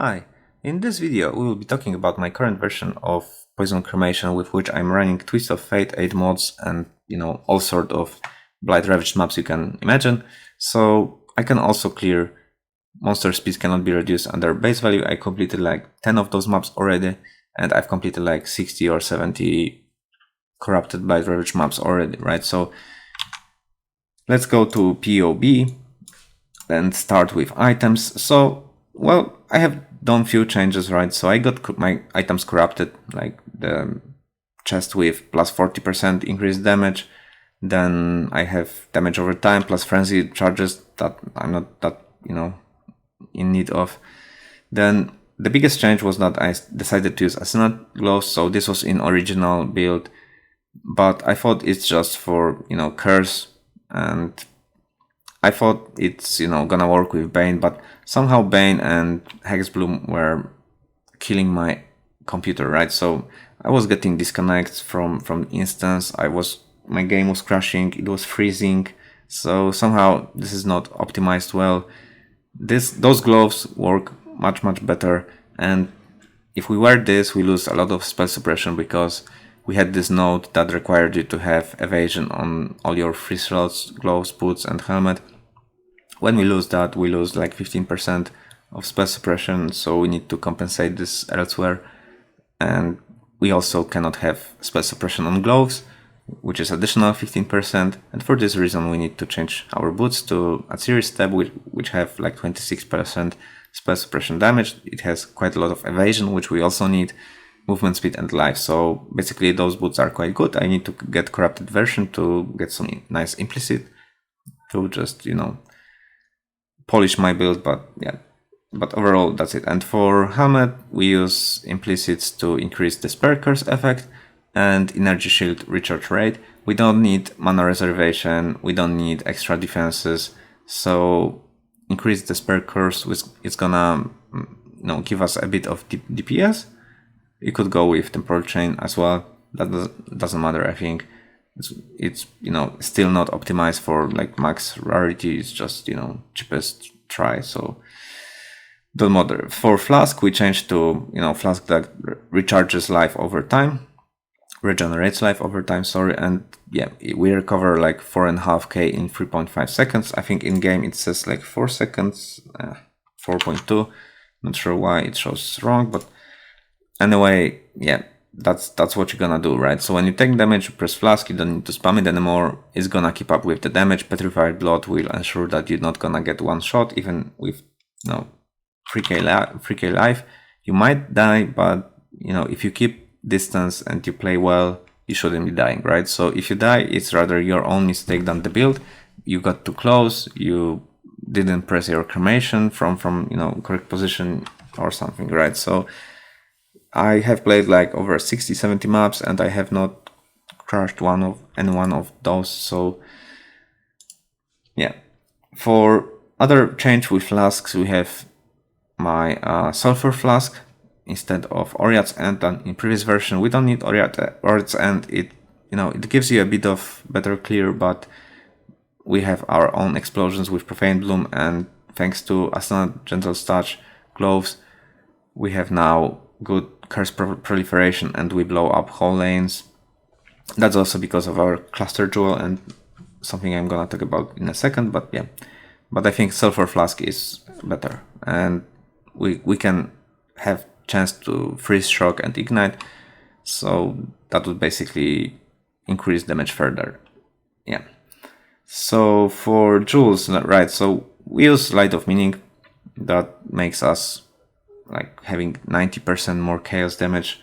Hi, in this video we will be talking about my current version of Poison Cremation, with which I'm running Twist of Fate 8 mods and all sort of Blight-Ravaged maps you can imagine. So I can also clear monster speed cannot be reduced under base value. I completed like 10 of those maps already, and I've completed like 60 or 70 corrupted Blight-Ravaged maps already, right? So let's go to POE and start with items. So, well, I have done few changes, right? So I got my items corrupted, like the chest with plus 40% increased damage. Then I have damage over time plus frenzy charges that I'm not that, in need of. Then the biggest change was that I decided to use Ascendant Gloves. So this was in original build, but I thought it's just for, curse, and I thought it's, gonna work with Bane, but somehow Bane and Hex Bloom were killing my computer, right? So I was getting disconnects from instance. My game was crashing, it was freezing. So somehow this is not optimized well. Those gloves work much better, and if we wear this, we lose a lot of spell suppression because we had this node that required you to have evasion on all your free slots, gloves, boots, and helmet. When we lose that, we lose like 15% of spell suppression, so we need to compensate this elsewhere. And we also cannot have spell suppression on gloves, which is additional 15%. And for this reason, we need to change our boots to a series tab, which have like 26% spell suppression damage. It has quite a lot of evasion, which we also need, movement speed and life. So basically those boots are quite good. I need to get corrupted version to get some nice implicit to just, polish my build, but yeah. But overall, that's it. And for helmet, we use implicits to increase the spare curse effect and energy shield recharge rate. We don't need mana reservation, we don't need extra defenses. So increase the spare curse, which is gonna give us a bit of DPS. You could go with temporal chain as well. That doesn't matter, I think. It's still not optimized for like max rarity. It's just cheapest try, so don't matter. For Flask, we changed to Flask that recharges life over time, regenerates life over time, sorry, and yeah, we recover like 4.5k in 3.5 seconds. I think in game it says like 4 seconds, 4.2. Not sure why it shows wrong, but anyway, yeah. That's what you're gonna do, right? So when you take damage, you press Flask, you don't need to spam it anymore. It's gonna keep up with the damage. Petrified Blood will ensure that you're not gonna get one shot, even with 3k life. You might die, but if you keep distance and you play well, you shouldn't be dying, right? So if you die, it's rather your own mistake than the build. You got too close, you didn't press your cremation from correct position or something, right? So I have played like over 60-70 maps and I have not crashed any one of those. So yeah. For other change with flasks, we have my sulfur flask instead of Oriat's End. And in previous version we don't need Oriat's End. It gives you a bit of better clear, but we have our own explosions with Profane Bloom, and thanks to Asana Gentle Touch gloves, we have now good curse proliferation and we blow up whole lanes. That's also because of our cluster jewel and something I'm gonna talk about in a second, but yeah. But I think Sulfur Flask is better, and we can have chance to freeze, shock and ignite, so that would basically increase damage further. Yeah. So for jewels, right, so we use Light of Meaning. That makes us like having 90% more chaos damage.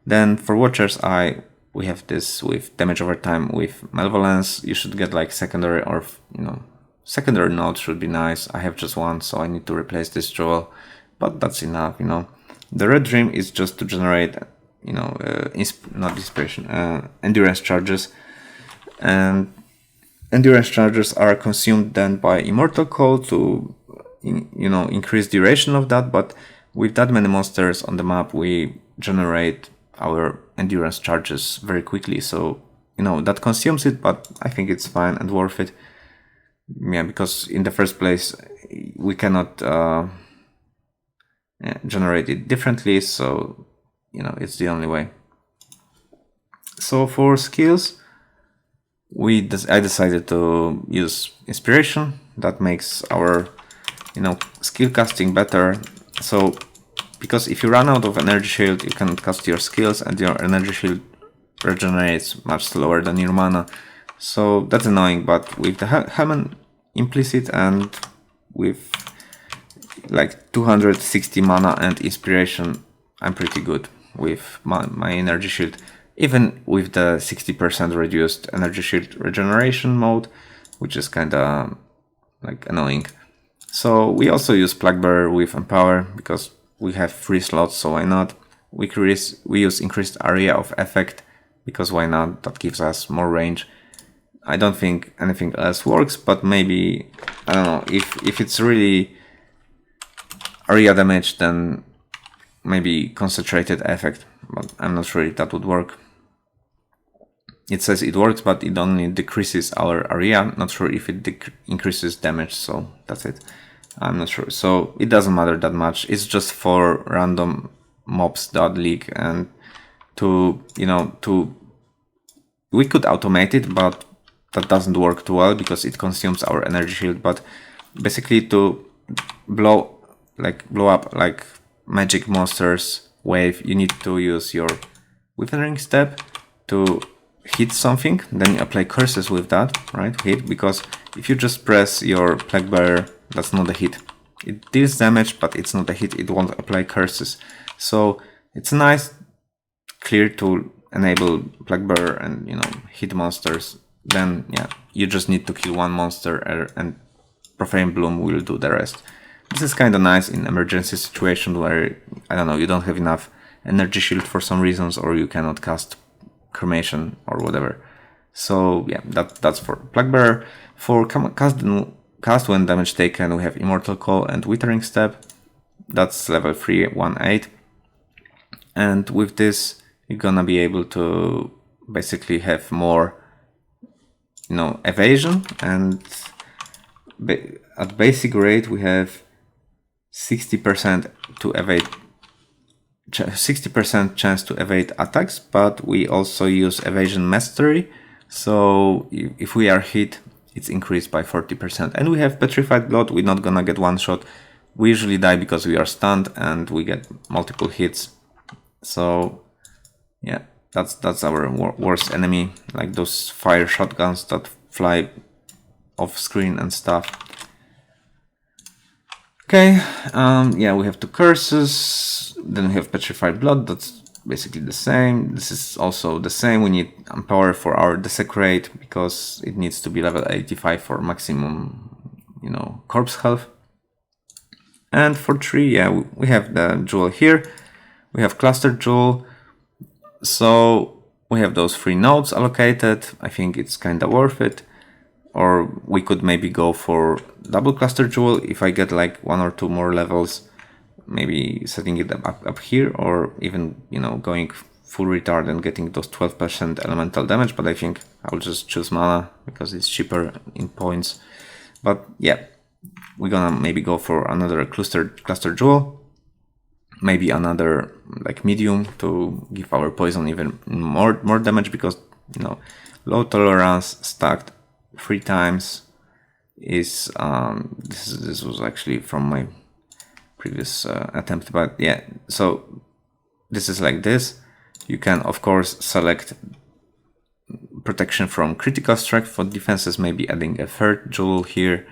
Then for Watcher's Eye, we have this with damage over time with Malevolence. You should get like secondary, or secondary node should be nice. I have just one, so I need to replace this jewel, but that's enough. The Red Dream is just to generate not inspiration, endurance charges, and endurance charges are consumed then by Immortal Call to increase duration of that. But with that many monsters on the map, we generate our endurance charges very quickly, so that consumes it, but I think it's fine and worth it. Yeah, because in the first place we cannot generate it differently, so you know, it's the only way. So for skills, I decided to use inspiration. That makes our, you know, skill casting better. So because if you run out of energy shield, you cannot cast your skills, and your energy shield regenerates much slower than your mana. So that's annoying, but with the Helmet implicit and with like 260 mana and inspiration, I'm pretty good with my energy shield. Even with the 60% reduced energy shield regeneration mode, which is kinda like annoying. So we also use Plaguebearer with Empower because we have 3 slots, so why not? We use increased area of effect because why not? That gives us more range. I don't think anything else works, but maybe, I don't know, if it's really area damage, then maybe concentrated effect, but I'm not sure if that would work. It says it works, but it only decreases our area. Not sure if it increases damage, so that's it. I'm not sure. So it doesn't matter that much. It's just for random mobs.league, and to, you know, we could automate it, but that doesn't work too well because it consumes our energy shield. But basically to blow up like magic monsters wave, you need to use your Withering Step to hit something, then you apply curses with that, right? Hit, because if you just press your Plaguebearer, that's not a hit. It deals damage, but it's not a hit. It won't apply curses. So it's nice, clear to enable Plaguebearer and, you know, hit monsters. Then yeah, you just need to kill one monster and Profane Bloom will do the rest. This is kind of nice in emergency situation where, I don't know, you don't have enough energy shield for some reasons, or you cannot cast Cremation or whatever. So yeah, that's for Plaguebearer. For cast when damage taken, we have Immortal Call and Withering Step. That's level 318. And with this, you're gonna be able to basically have more, you know, evasion, and at basic rate we have 60% to evade, 60% chance to evade attacks, but we also use evasion mastery. So if we are hit, it's increased by 40%. And we have Petrified Blood. We're not gonna get one shot. We usually die because we are stunned and we get multiple hits. So yeah, that's our worst enemy, like those fire shotguns that fly off screen and stuff. Okay, yeah, we have 2 curses, then we have Petrified Blood, that's basically the same. This is also the same. We need Empower for our Desecrate because it needs to be level 85 for maximum, you know, corpse health. And for 3, yeah, we have the jewel here. We have Cluster Jewel. So we have those 3 nodes allocated. I think it's kind of worth it. Or we could maybe go for double Cluster Jewel if I get like 1 or 2 more levels. Maybe setting it up here, or even, you know, going full retard and getting those 12% elemental damage. But I think I'll just choose mana because it's cheaper in points. But yeah, we're gonna maybe go for another cluster jewel, maybe another like medium to give our poison even more damage, because, you know, low tolerance stacked 3 times is this was actually from my previous attempt, but yeah, so this is like this. You can of course select protection from critical strike for defenses, maybe adding a 3rd jewel here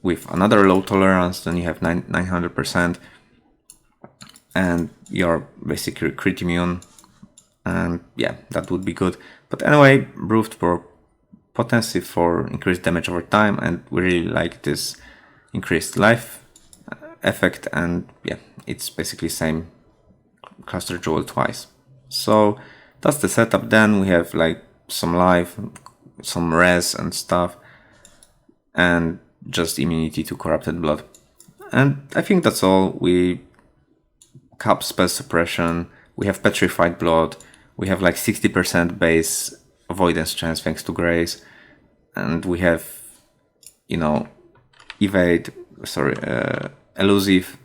with another low tolerance, then you have 900%, and you're basically crit immune, and yeah, that would be good. But anyway, Breathed for potency for increased damage over time, and we really like this increased life effect, and yeah, it's basically same cluster jewel twice. So that's the setup. Then we have like some life, some res and stuff, and just immunity to corrupted blood. And I think that's all. We cap spell suppression, we have Petrified Blood, we have like 60% base avoidance chance thanks to Grace, and we have, you know, elusive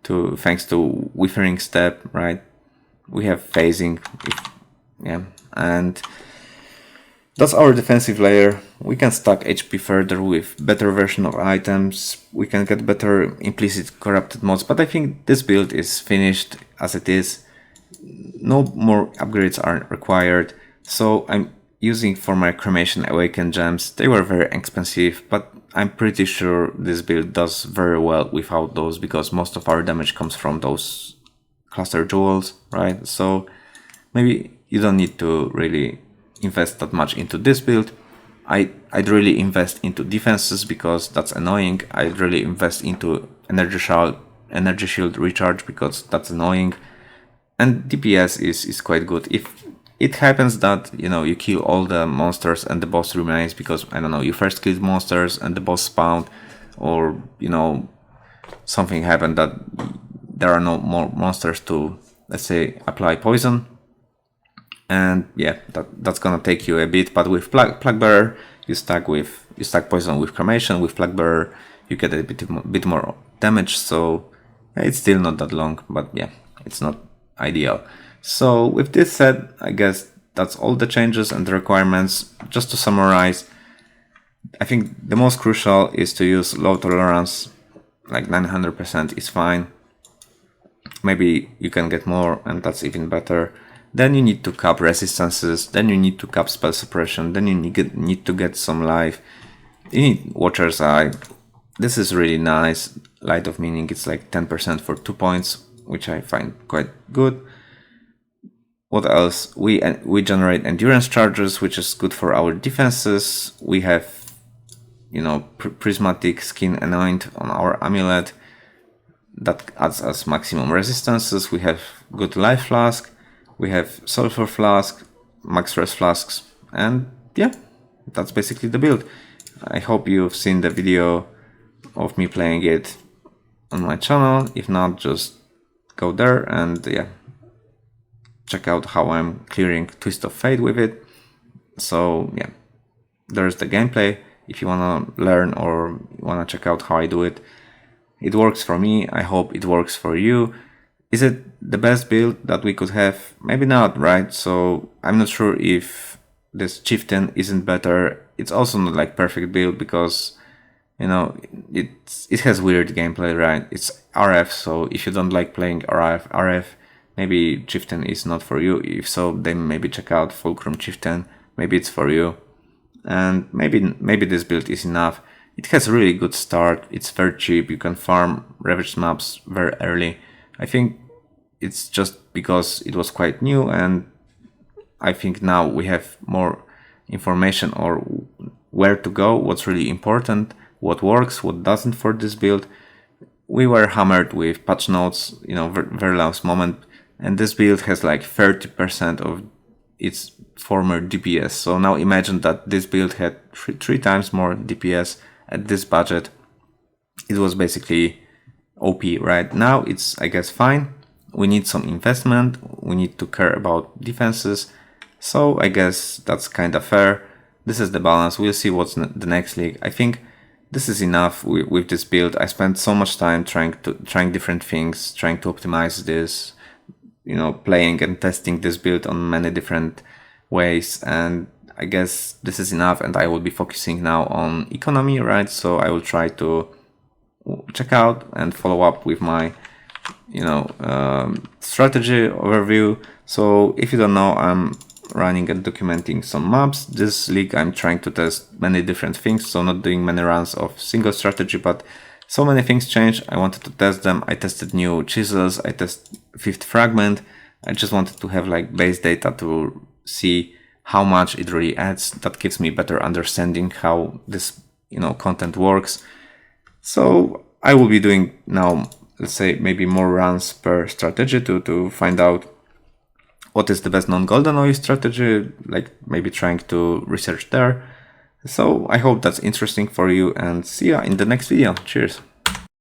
thanks to withering step, right? We have phasing, and that's our defensive layer. We can stack HP further with better version of items. We can get better implicit corrupted mods, but I think this build is finished as it is. No more upgrades are required. So I'm using for my Cremation Awaken gems. They were very expensive, but I'm pretty sure this build does very well without those, because most of our damage comes from those cluster jewels, right? So maybe you don't need to really invest that much into this build. I'd really invest into defenses because that's annoying. I'd really invest into energy shield recharge because that's annoying. And DPS is quite good. If it happens that, you know, you kill all the monsters and the boss remains because, I don't know, you first killed monsters and the boss spawned, or, you know, something happened that there are no more monsters to, let's say, apply poison. And yeah, that's gonna take you a bit, but with Plague Bearer, you stack poison with Cremation. With Plague Bearer, you get a bit more damage, so it's still not that long, but yeah, it's not ideal. So with this said, I guess that's all the changes and the requirements. Just to summarize, I think the most crucial is to use low tolerance, like 900% is fine. Maybe you can get more, and that's even better. Then you need to cap resistances, then you need to cap spell suppression, then you need to get some life. You need Watcher's Eye. This is really nice. Light of Meaning, it's like 10% for 2 points, which I find quite good. What else? We generate endurance charges, which is good for our defenses. We have, you know, prismatic skin anoint on our amulet. That adds us maximum resistances. We have good life flask. We have sulfur flask, max res flasks, and yeah, that's basically the build. I hope you've seen the video of me playing it on my channel. If not, just go there and yeah, check out how I'm clearing Twist of Fate with it. So yeah, there's the gameplay. If you wanna learn or wanna check out how I do it, it works for me. I hope it works for you. Is it the best build that we could have? Maybe not, right? So I'm not sure if this Chieftain isn't better. It's also not like perfect build because, you know, it has weird gameplay, right? It's RF, so if you don't like playing RF, maybe Chieftain is not for you. If so, then maybe check out Fulcrum Chieftain. Maybe it's for you. And maybe this build is enough. It has a really good start. It's very cheap. You can farm Ravaged maps very early. I think it's just because it was quite new, and I think now we have more information or where to go, what's really important, what works, what doesn't for this build. We were hammered with patch notes, you know, very last moment, and this build has like 30% of its former DPS. So now imagine that this build had three times more DPS at this budget. It was basically OP. Right now it's, I guess, fine. We need some investment, we need to care about defenses, so I guess that's kind of fair. This is the balance. We'll see what's the next league. I think this is enough with this build. I spent so much time trying different things, trying to optimize this, you know, playing and testing this build on many different ways, and I guess this is enough, and I will be focusing now on economy, right? So I will try to check out and follow up with my, you know, strategy overview. So if you don't know, I'm running and documenting some maps. This league I'm trying to test many different things, so not doing many runs of single strategy, but so many things changed. I wanted to test them. I tested new chisels, I tested fifth fragment. I just wanted to have like base data to see how much it really adds. That gives me better understanding how this, you know, content works. So I will be doing now, let's say, maybe more runs per strategy to find out what is the best non-golden OE strategy, like maybe trying to research there. So I hope that's interesting for you, and see ya in the next video. Cheers.